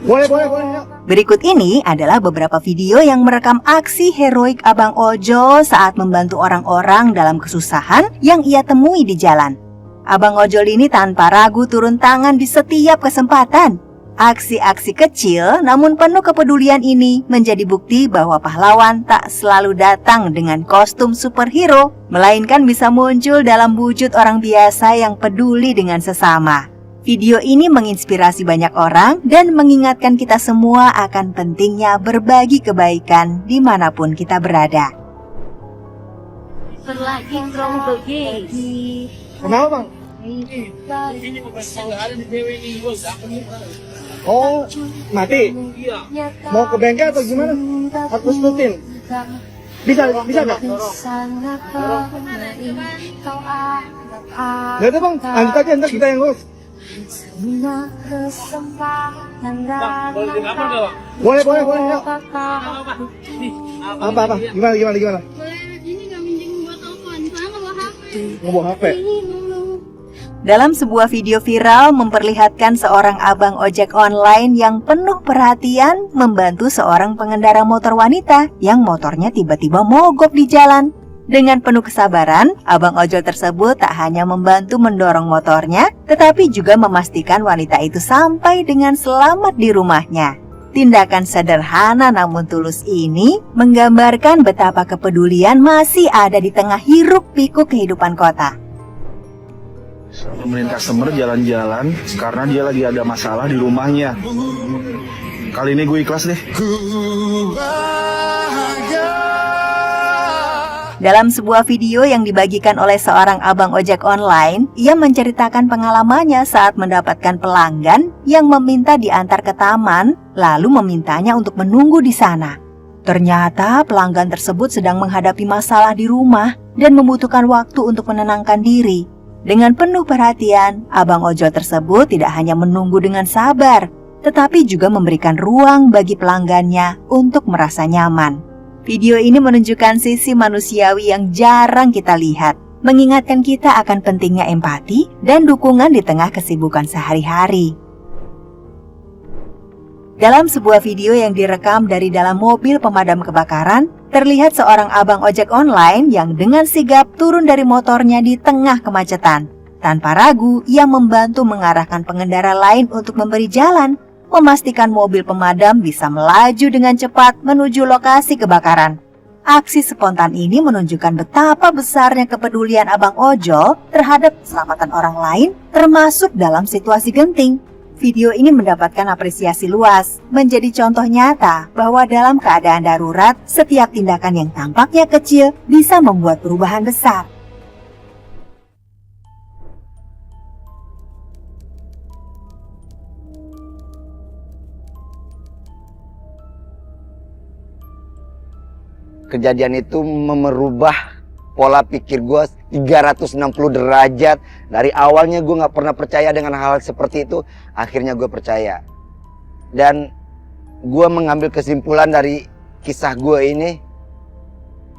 Boleh. Berikut ini adalah beberapa video yang merekam aksi heroik Abang Ojol saat membantu orang-orang dalam kesusahan yang ia temui di jalan. Abang Ojol ini tanpa ragu turun tangan di setiap kesempatan. Aksi-aksi kecil namun penuh kepedulian ini menjadi bukti bahwa pahlawan tak selalu datang dengan kostum superhero, melainkan bisa muncul dalam wujud orang biasa yang peduli dengan sesama. Video ini menginspirasi banyak orang dan mengingatkan kita semua akan pentingnya berbagi kebaikan dimanapun kita berada. Kenapa bang? Oh, mati? Mau ke bengkel atau gimana? Harus rutin. Bisa nggak? Nggak ada bang, lanjut aja ntar kita yang ngurus. Boleh yuk. Apa? Gimana? Boleh, ini nggak minjem buat telepon, soalnya nggak bawa HP. Mau bawa HP? Dalam sebuah video viral memperlihatkan seorang abang ojek online yang penuh perhatian membantu seorang pengendara motor wanita yang motornya tiba-tiba mogok di jalan. Dengan penuh kesabaran, abang ojol tersebut tak hanya membantu mendorong motornya, tetapi juga memastikan wanita itu sampai dengan selamat di rumahnya. Tindakan sederhana namun tulus ini menggambarkan betapa kepedulian masih ada di tengah hiruk-pikuk kehidupan kota. Nemenin customer jalan-jalan karena dia lagi ada masalah di rumahnya. Kali ini gue ikhlas deh. Dalam sebuah video yang dibagikan oleh seorang abang ojek online, ia menceritakan pengalamannya saat mendapatkan pelanggan yang meminta diantar ke taman, lalu memintanya untuk menunggu di sana. Ternyata pelanggan tersebut sedang menghadapi masalah di rumah dan membutuhkan waktu untuk menenangkan diri. Dengan penuh perhatian, abang ojol tersebut tidak hanya menunggu dengan sabar, tetapi juga memberikan ruang bagi pelanggannya untuk merasa nyaman. Video ini menunjukkan sisi manusiawi yang jarang kita lihat, mengingatkan kita akan pentingnya empati dan dukungan di tengah kesibukan sehari-hari. Dalam sebuah video yang direkam dari dalam mobil pemadam kebakaran, terlihat seorang abang ojek online yang dengan sigap turun dari motornya di tengah kemacetan. Tanpa ragu, ia membantu mengarahkan pengendara lain untuk memberi jalan, memastikan mobil pemadam bisa melaju dengan cepat menuju lokasi kebakaran. Aksi spontan ini menunjukkan betapa besarnya kepedulian abang ojol terhadap keselamatan orang lain, termasuk dalam situasi genting. Video ini mendapatkan apresiasi luas, menjadi contoh nyata bahwa dalam keadaan darurat, setiap tindakan yang tampaknya kecil bisa membuat perubahan besar. Kejadian itu merubah pola pikir gue 360 derajat. Dari awalnya gue gak pernah percaya dengan hal seperti itu. Akhirnya gue percaya. Dan gue mengambil kesimpulan dari kisah gue ini,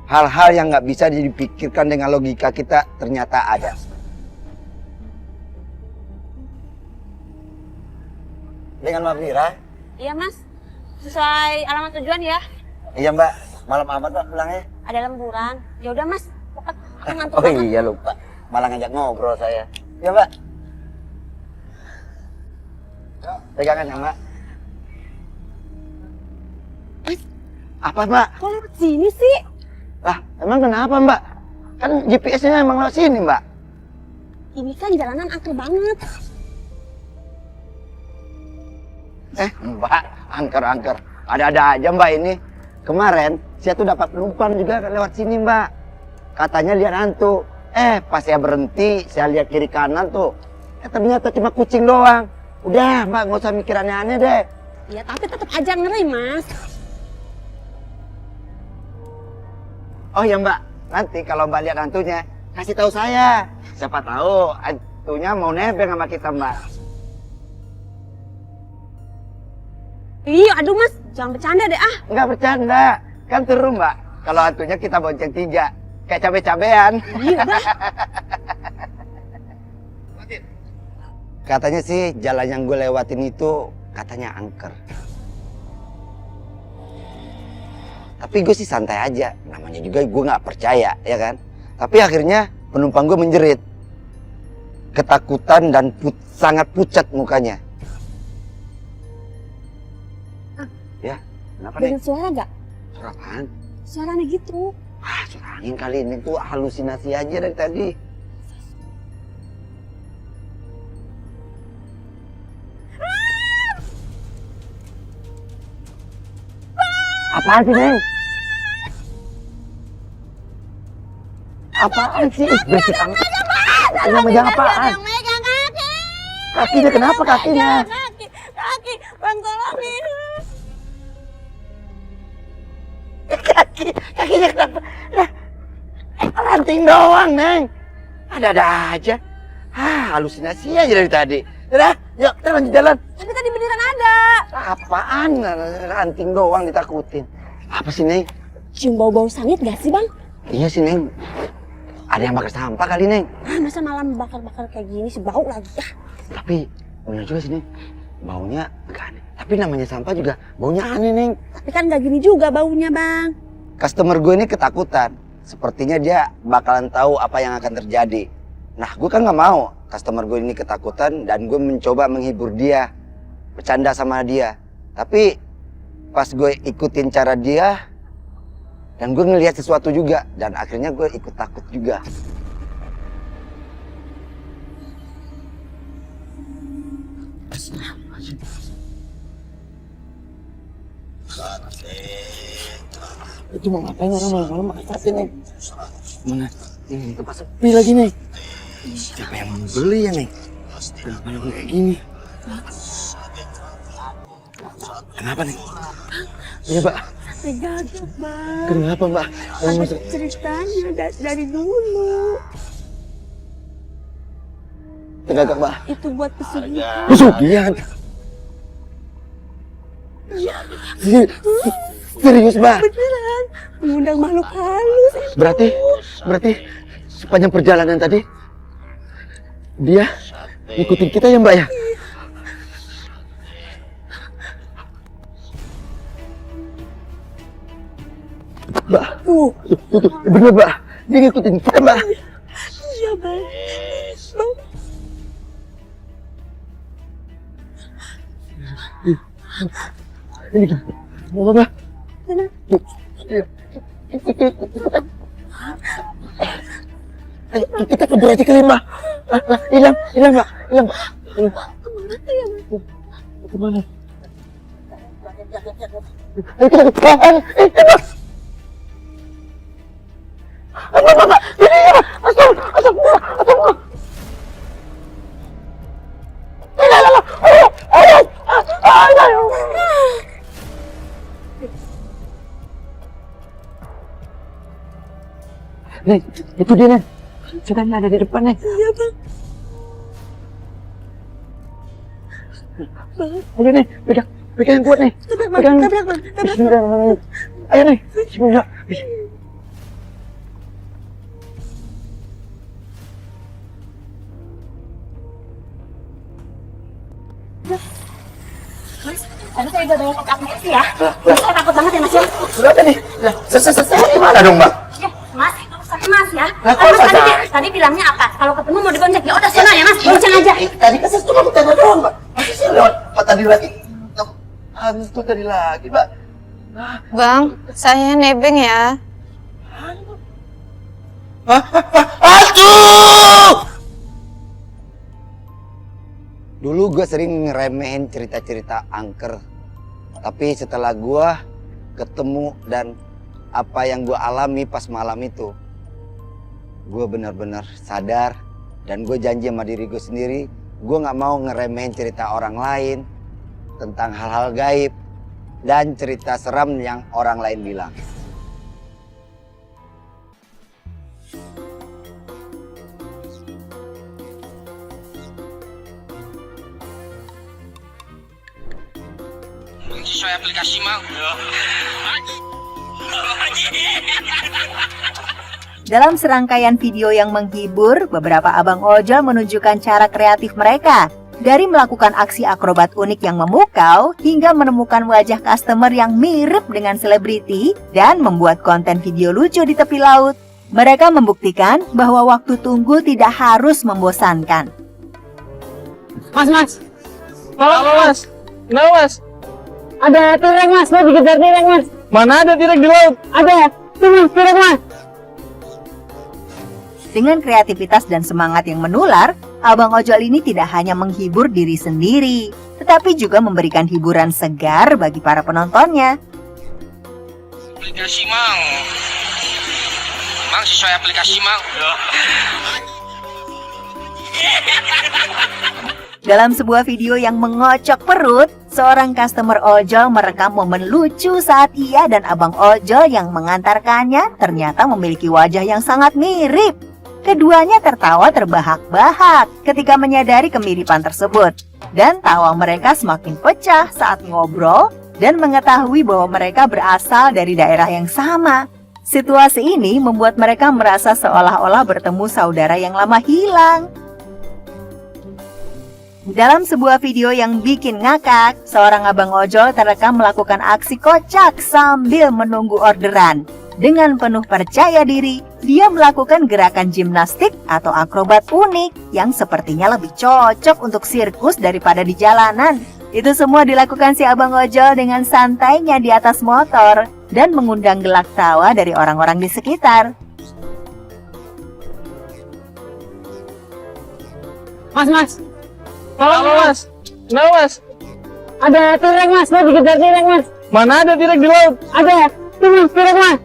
hal-hal yang gak bisa dipikirkan dengan logika kita ternyata ada. Dengan Mbak Mira? Iya mas, sesuai alamat tujuan ya. Iya Mbak, malam amat Mbak pulangnya. Ada lemburan. Ya udah mas, aku ngantuk Oh banget. iya lupa, malah ngajak ngobrol saya. Ya Mbak. Pegangan ya Mbak. Apa Mbak? Kok lewat sini sih? Lah emang kenapa Mbak? Kan GPS-nya emang lewat sini Mbak. Ini kan jalanan angker banget. Mbak, angker-angker. Ada-ada aja Mbak ini. Kemarin saya tuh dapat penumpang juga lewat sini Mbak. Katanya lihat hantu. Pas saya berhenti, saya lihat kiri kanan tuh. Ternyata cuma kucing doang. Udah Mbak, nggak usah mikir aneh-aneh deh. Ya tapi tetap aja ngeri mas. Oh ya Mbak, nanti kalau Mbak lihat hantunya, kasih tahu saya. Siapa tahu hantunya mau nebeng sama kita Mbak. Iya, aduh mas, jangan bercanda deh ah. Nggak bercanda, kan seru Mbak. Kalau hantunya kita bonceng 3, kayak cabe-cabean. Iya udah. Katanya sih jalan yang gue lewatin itu katanya angker. Tapi gue sih santai aja, namanya juga gue nggak percaya, ya kan? Tapi akhirnya penumpang gue menjerit, ketakutan dan sangat pucat mukanya. Ya, kenapa nih? Dengar suara nggak? Suara apaan? Suaranya gitu. Suara angin kali ini tuh halusinasi aja dari tadi. Apaan sih, Neng? Apaan sih? Berisik amat. Yang megang apaan? Yang megang kaki. Kakinya kenapa kakinya? Kaki, bang tolongin. Kakinya kenapa? Nah, ranting doang, Neng. Ada-ada aja. Halusinasi aja dari tadi. Udah, yuk kita lanjut jalan. Tapi tadi beneran ada. Apaan? Ranting doang ditakutin. Apa sih, Neng? Cium bau-bau sangit gak sih, Bang? Iya sih, Neng. Ada yang bakar sampah kali, Neng. Masa malam bakar-bakar kayak gini sih, bau lagi. Tapi bener juga sih, Neng. Baunya agak aneh. Tapi namanya sampah juga baunya aneh, Neng. Tapi kan gak gini juga baunya, Bang. Customer gue ini ketakutan. Sepertinya dia bakalan tahu apa yang akan terjadi. Nah, gue kan nggak mau customer gue ini ketakutan dan gue mencoba menghibur dia, bercanda sama dia. Tapi pas gue ikutin cara dia dan gue ngelihat sesuatu juga dan akhirnya gue ikut takut juga. Itu mau ngapain orang malam-malam pakai sate, Neng? Mana? Ini tempat sepi lagi, Neng. Siapa yang mau beli ya, Neng? Malam kayak gini. Kenapa, Neng? Iya, Mbak. Sate gagak, Bang. Kenapa, Mbak? Ada ceritanya dari dulu. Tegak, Mbak. Itu buat pesugihan. Pesugihan. Serius, Mbak? Beneran. Mengundang makhluk halus. Berarti sepanjang perjalanan tadi dia ngikutin kita ya, Mbak ya? Mbak, bener, Mbak. Dia ngikutin kita, Mbak. Iya, Bang. Bang. Ini apa, Mbak? Mana? Kita kabur aja kali, Mbak. Hilang, Mbak. Hilang, Mbak. Kemana? Neng, itu dia, Neng. Setannya ada di depan, Neng. Iya, Bang. Ayo, Neng, pegang yang kuat, Neng. Pegang. Bismillah. Ayo, Neng. Bismillah. Mas, tadi saya udah bawa kotak Messi ya. Saya takut banget ya, Mas ya. Berapa nih? Selesai gimana dong, Mbak? Ya, Mas, itu urusan Mas ya. Lah, kok Mas selesai? tadi bilangnya apa? Kalau ketemu mau dibonceng, ya udah sana ya, Mas. Bonceng aja. Tadi kan saya cuma bertanya doang, Mbak. Masa sih lewat Pak tadi lagi? Hantu tadi lagi, Mbak. Bang, saya nebeng ya. Aduh! Dulu gue sering ngeremehin cerita-cerita angker. Tapi setelah gue ketemu dan apa yang gue alami pas malam itu, gue benar-benar sadar dan gue janji sama diri gue sendiri, gue gak mau ngeremehin cerita orang lain tentang hal-hal gaib dan cerita seram yang orang lain bilang. Sesuai aplikasi mau. Dalam serangkaian video yang menghibur, beberapa abang ojol menunjukkan cara kreatif mereka Dari melakukan aksi akrobat unik yang memukau, hingga menemukan wajah customer yang mirip dengan selebriti, dan membuat konten video lucu di tepi laut. Mereka membuktikan bahwa waktu tunggu tidak harus membosankan. Mas. Halo mas, kenapa mas? Ada tirek mas, mau dikejar tirek mas. Mana ada tirek di laut? Ada, tuh mas, tirek mas. Dengan kreativitas dan semangat yang menular, Abang Ojol ini tidak hanya menghibur diri sendiri, tetapi juga memberikan hiburan segar bagi para penontonnya. Aplikasi mang sesuai aplikasi mang. Dalam sebuah video yang mengocok perut, seorang customer ojol merekam momen lucu saat ia dan Abang Ojol yang mengantarkannya ternyata memiliki wajah yang sangat mirip. Keduanya tertawa terbahak-bahak ketika menyadari kemiripan tersebut. Dan tawa mereka semakin pecah saat ngobrol dan mengetahui bahwa mereka berasal dari daerah yang sama. Situasi ini membuat mereka merasa seolah-olah bertemu saudara yang lama hilang. Dalam sebuah video yang bikin ngakak, seorang abang ojol terekam melakukan aksi kocak sambil menunggu orderan. Dengan penuh percaya diri, dia melakukan gerakan gimnastik atau akrobat unik yang sepertinya lebih cocok untuk sirkus daripada di jalanan. Itu semua dilakukan si abang ojol dengan santainya di atas motor dan mengundang gelak tawa dari orang-orang di sekitar. Mas. Halo mas, kenapa mas? Ada tirek mas, mau dikejar tirek mas. Mana ada tirek di laut? Ada, tuh mas, tirek mas.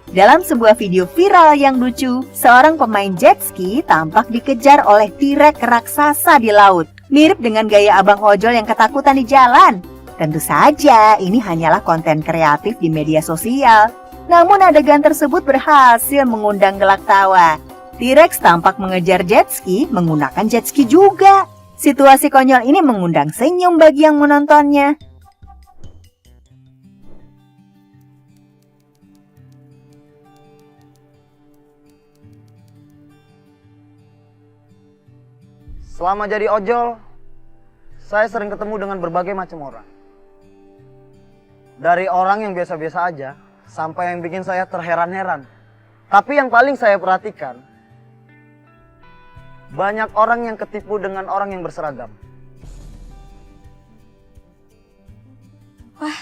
Dalam sebuah video viral yang lucu, seorang pemain jet ski tampak dikejar oleh tirek raksasa di laut. Mirip dengan gaya abang ojol yang ketakutan di jalan. Tentu saja ini hanyalah konten kreatif di media sosial. Namun adegan tersebut berhasil mengundang gelak tawa. T-Rex tampak mengejar jet ski menggunakan jet ski juga. Situasi konyol ini mengundang senyum bagi yang menontonnya. Selama jadi ojol, saya sering ketemu dengan berbagai macam orang. Dari orang yang biasa-biasa aja, sampai yang bikin saya terheran-heran. Tapi yang paling saya perhatikan, banyak orang yang ketipu dengan orang yang berseragam. Wah,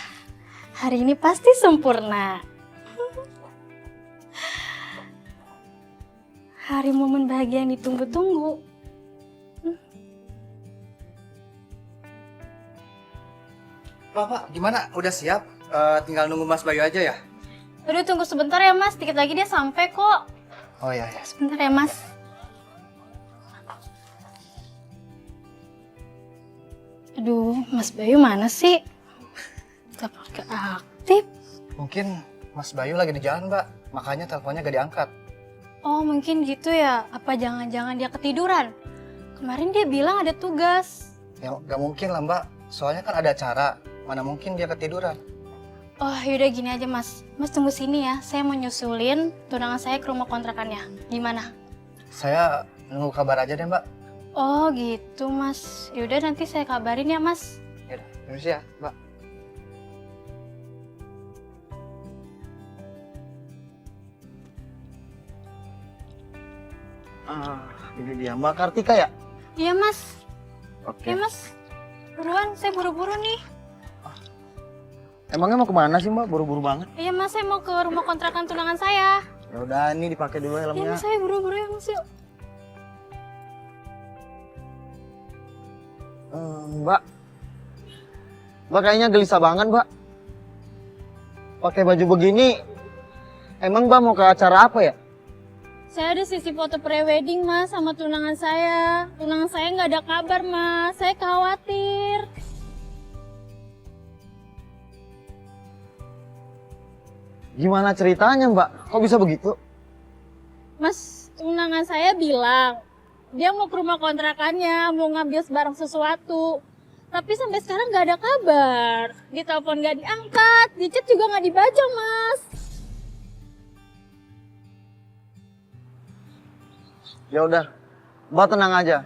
hari ini pasti sempurna. Hari momen bahagia yang ditunggu-tunggu. Pak, gimana? Udah siap? Tinggal nunggu Mas Bayu aja ya? Udah tunggu sebentar ya mas, dikit lagi dia sampai kok. Oh iya. Sebentar ya mas. Aduh, Mas Bayu mana sih? Gak aktif. Mungkin Mas Bayu lagi di jalan, Mbak. Makanya teleponnya gak diangkat. Oh, mungkin gitu ya. Apa jangan-jangan dia ketiduran? Kemarin dia bilang ada tugas. Ya, gak mungkin lah, Mbak. Soalnya kan ada acara. Mana mungkin dia ketiduran. Oh, yaudah gini aja mas. Mas tunggu sini ya. Saya mau nyusulin tunangan saya ke rumah kontrakannya. Gimana? Saya nunggu kabar aja deh, Mbak. Oh, gitu mas. Yaudah nanti saya kabarin ya mas. Yaudah, permisi ya, Mbak. Ini dia Mbak Kartika ya? Iya mas. Oke. Ya mas. Buruan, saya buru-buru nih. Emangnya mau kemana sih Mbak? Buru-buru banget. Iya mas, saya mau ke rumah kontrakan tunangan saya. Ya udah, ini dipakai dulu Iya helmnya. mas, saya buru-buru ya mas yuk. Mbak kayaknya gelisah banget Mbak. Pakai baju begini. Emang Mbak mau ke acara apa ya? Saya ada sisi foto pre-wedding mas sama tunangan saya. Tunangan saya nggak ada kabar mas, saya khawatir. Gimana ceritanya Mbak? Kok bisa begitu? Mas, tunangan saya bilang dia mau ke rumah kontrakannya, mau ngambil barang sesuatu. Tapi sampai sekarang nggak ada kabar. Di telepon nggak diangkat, di chat juga nggak dibaca mas. Ya udah, Mbak tenang aja.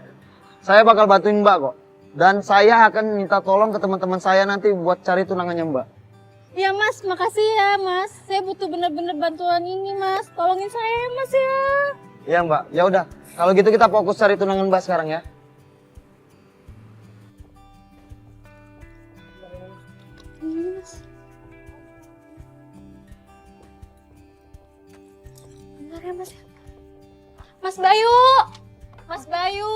Saya bakal bantuin Mbak kok. Dan saya akan minta tolong ke teman-teman saya nanti buat cari tunangannya Mbak. Ya Mas, makasih ya Mas. Saya butuh bener-bener bantuan ini Mas. Tolongin saya ya Mas ya. Iya Mbak, ya udah. Kalau gitu kita fokus cari tunangan Mbak sekarang ya. Bentar ya Mas. Mas Bayu! Mas Bayu!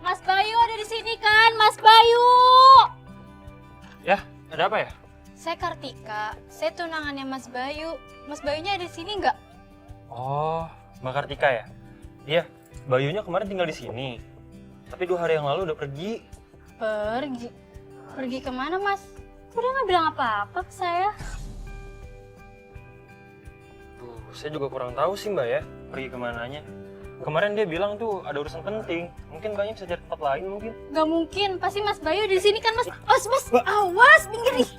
Mas Bayu ada di sini kan? Mas Bayu! Ya, ada apa ya? Saya Kartika. Saya tunangannya Mas Bayu. Mas Bayunya ada di sini nggak? Oh, Mbak Kartika ya? Iya, Bayunya kemarin tinggal di sini. Tapi 2 hari yang lalu udah pergi. Pergi? Pergi kemana Mas? Udah nggak bilang apa-apa ke saya. Tuh, saya juga kurang tahu sih Mbak ya, pergi kemananya. Kemarin dia bilang tuh ada urusan penting. Mungkin Mbaknya bisa cari tempat lain mungkin. Nggak mungkin, pasti Mas Bayu di sini kan Mas. Mas, awas, minggir nih.